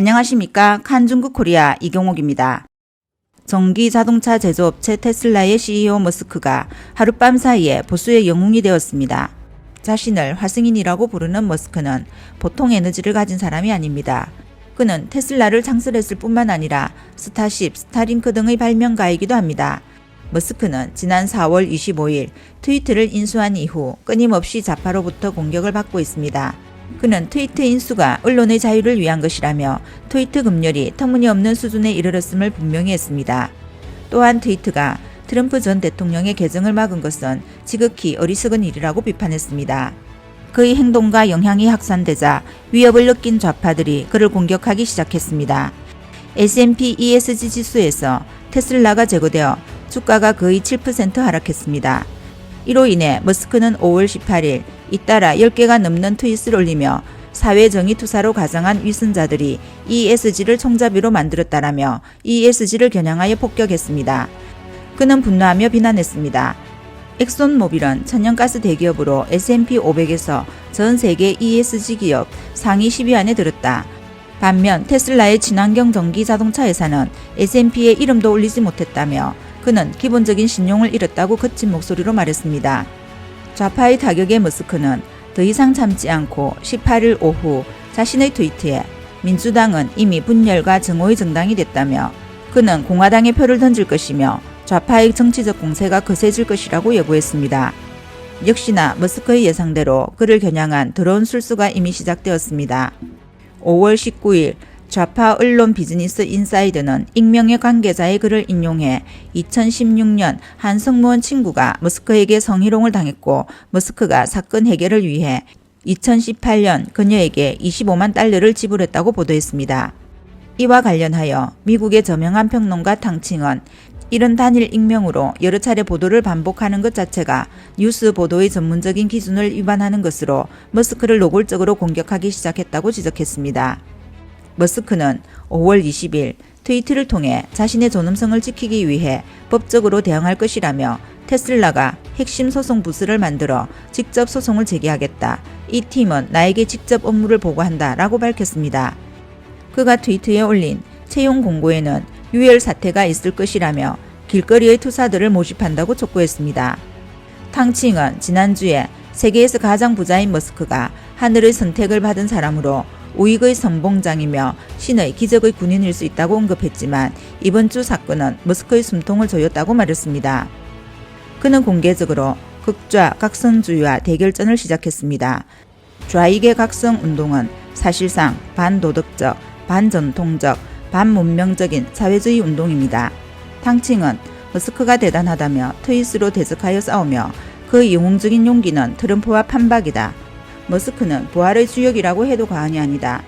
안녕하십니까. 칸중국 코리아 이경옥입니다. 전기 자동차 제조업체 테슬라의 CEO 머스크가 하룻밤 사이에 보수의 영웅이 되었습니다. 자신을 화승인이라고 부르는 머스크는 보통 에너지를 가진 사람이 아닙니다. 그는 테슬라를 창설했을 뿐만 아니라 스타쉽, 스타링크 등의 발명가이기도 합니다. 머스크는 지난 4월 25일 트위터를 인수한 이후 끊임없이 좌파로부터 공격을 받고 있습니다. 그는 트위터 인수가 언론의 자유를 위한 것이라며 트위터 검열이 터무니없는 수준에 이르렀음을 분명히 했습니다. 또한 트위터가 트럼프 전 대통령의 계정을 막은 것은 지극히 어리석은 일이라고 비판했습니다. 그의 행동과 영향이 확산되자 위협을 느낀 좌파들이 그를 공격하기 시작했습니다. S&P ESG 지수에서 테슬라가 제거되어 주가가 거의 7% 하락했습니다. 이로 인해 머스크는 5월 18일 잇따라 10개가 넘는 트윗을 올리며 사회정의 투사로 가장한 위선자들이 ESG를 총잡이로 만들었다라며 ESG를 겨냥하여 폭격했습니다. 그는 분노하며 비난했습니다. 엑손모빌은 천연가스 대기업으로 S&P 500에서 전 세계 ESG 기업 상위 10위 안에 들었다. 반면 테슬라의 친환경 전기 자동차 회사는 S&P에 이름도 올리지 못했다며 그는 기본적인 신용을 잃었다고 거친 목소리로 말했습니다. 좌파의 타격에 머스크는 더 이상 참지 않고 18일 오후 자신의 트위터에 민주당은 이미 분열과 증오의 정당이 됐다며 그는 공화당의 표를 던질 것이며 좌파의 정치적 공세가 거세질 것이라고 예고했습니다. 역시나 머스크의 예상대로 그를 겨냥한 더러운 술수가 이미 시작되었습니다. 5월 19일 좌파 언론 비즈니스 인사이드는 익명의 관계자의 글을 인용해 2016년 한 승무원 친구가 머스크에게 성희롱을 당했고 머스크가 사건 해결을 위해 2018년 그녀에게 25만 달러를 지불했다고 보도했습니다. 이와 관련하여 미국의 저명한 평론가 탕칭은 이런 단일 익명으로 여러 차례 보도를 반복하는 것 자체가 뉴스 보도의 전문적인 기준을 위반하는 것으로 머스크를 노골적으로 공격하기 시작했다고 지적했습니다. 머스크는 5월 20일 트위터를 통해 자신의 존엄성을 지키기 위해 법적으로 대응할 것이라며 테슬라가 핵심 소송 부서를 만들어 직접 소송을 제기하겠다. 이 팀은 나에게 직접 업무를 보고한다 라고 밝혔습니다. 그가 트위터에 올린 채용 공고에는 유혈 사태가 있을 것이라며 길거리의 투사들을 모집한다고 촉구했습니다. 탕칭은 지난주에 세계에서 가장 부자인 머스크가 하늘의 선택을 받은 사람으로 우익의 선봉장이며 신의 기적의 군인일 수 있다고 언급했지만 이번 주 사건은 머스크의 숨통을 조였다고 말했습니다. 그는 공개적으로 극좌 각성주의와 대결전을 시작했습니다. 좌익의 각성 운동은 사실상 반도덕적, 반전통적, 반문명적인 사회주의 운동입니다. 탕칭은 머스크가 대단하다며 트윗으로 대적하여 싸우며 그의 영웅적인 용기는 트럼프와 판박이다. 머스크는 부활의 주역이라고 해도 과언이 아니다.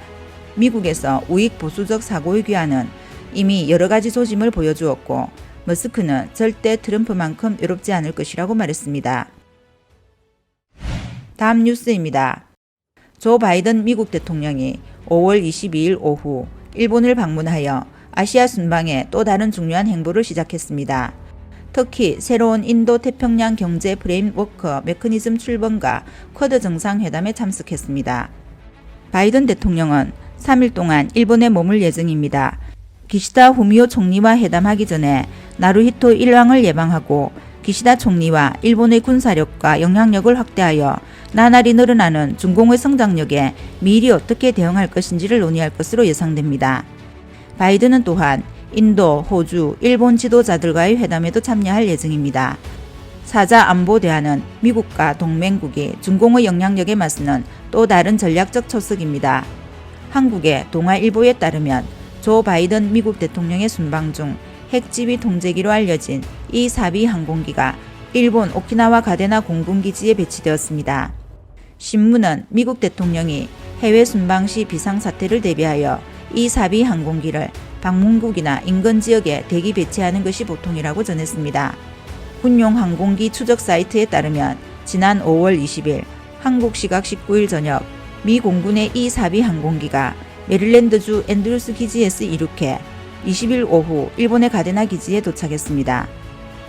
미국에서 우익 보수적 사고의 귀환은 이미 여러가지 조짐을 보여주었고 머스크는 절대 트럼프만큼 외롭지 않을 것이라고 말했습니다. 다음 뉴스입니다. 조 바이든 미국 대통령이 5월 22일 오후 일본을 방문하여 아시아 순방의 또 다른 중요한 행보를 시작했습니다. 특히 새로운 인도-태평양 경제 프레임워크 메커니즘 출범과 쿼드 정상회담에 참석했습니다. 바이든 대통령은 3일 동안 일본에 머물 예정입니다. 기시다 후미오 총리와 회담하기 전에 나루히토 일왕을 예방하고 기시다 총리와 일본의 군사력과 영향력을 확대하여 나날이 늘어나는 중공의 성장력에 미리 어떻게 대응할 것인지를 논의할 것으로 예상됩니다. 바이든은 또한 인도, 호주, 일본 지도자들과의 회담에도 참여할 예정입니다. 4자 안보 대화는 미국과 동맹국이 중공의 영향력에 맞서는 또 다른 전략적 초석입니다. 한국의 동아일보에 따르면 조 바이든 미국 대통령의 순방 중 핵지휘 통제기로 알려진 E-4B 항공기가 일본 오키나와 가데나 공군기지에 배치되었습니다. 신문은 미국 대통령이 해외 순방 시 비상사태를 대비하여 E-4B 항공기를 방문국이나 인근 지역에 대기 배치하는 것이 보통이라고 전했습니다. 군용 항공기 추적 사이트에 따르면 지난 5월 20일 한국 시각 19일 저녁 미 공군의 E-4B 항공기가 메릴랜드주 앤드루스 기지에서 이륙해 20일 오후 일본의 가데나 기지에 도착했습니다.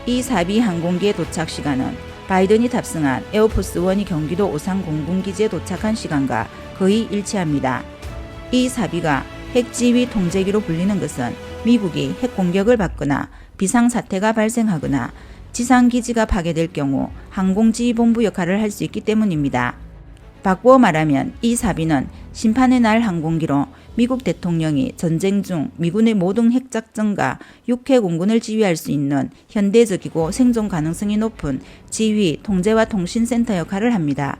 E-4B 항공기의 도착 시간은 바이든이 탑승한 에어포스1이 경기도 오산 공군기지에 도착한 시간과 거의 일치합니다. E-4B가 핵지휘 통제기로 불리는 것은 미국이 핵공격을 받거나 비상사태가 발생하거나 지상기지가 파괴될 경우 항공지휘본부 역할을 할 수 있기 때문입니다. 바꾸어 말하면 이 사비는 심판의 날 항공기로 미국 대통령이 전쟁 중 미군의 모든 핵작전과 육해공군을 지휘할 수 있는 현대적이고 생존 가능성이 높은 지휘, 통제와 통신센터 역할을 합니다.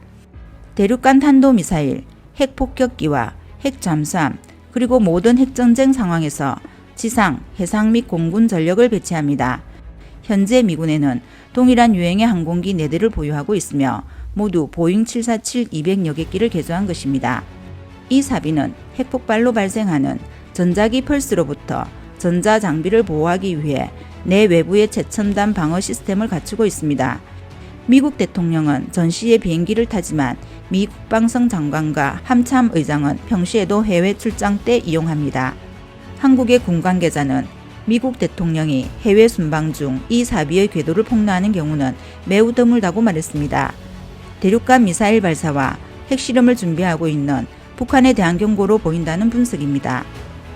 대륙간 탄도미사일, 핵폭격기와 핵잠수함, 그리고 모든 핵전쟁 상황에서 지상, 해상 및 공군 전력을 배치합니다. 현재 미군에는 동일한 유형의 항공기 4대를 보유하고 있으며 모두 보잉 747-200여 개기를 개조한 것입니다. 이 사비는 핵폭발로 발생하는 전자기 펄스로부터 전자장비를 보호하기 위해 내외부의 최첨단 방어 시스템을 갖추고 있습니다. 미국 대통령은 전시에 비행기를 타지만 미 국방성 장관과 함참 의장은 평시에도 해외 출장 때 이용합니다. 한국의 군 관계자는 미국 대통령이 해외 순방 중 이 사비의 궤도를 폭로하는 경우는 매우 드물다고 말했습니다. 대륙간 미사일 발사와 핵실험을 준비하고 있는 북한에 대한 경고로 보인다는 분석입니다.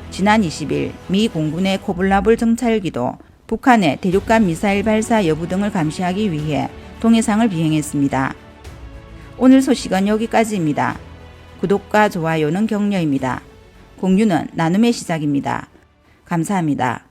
지난 20일 미 공군의 코블라불 정찰기도 북한의 대륙간 미사일 발사 여부 등을 감시하기 위해 동해상을 비행했습니다. 오늘 소식은 여기까지입니다. 구독과 좋아요는 격려입니다. 공유는 나눔의 시작입니다. 감사합니다.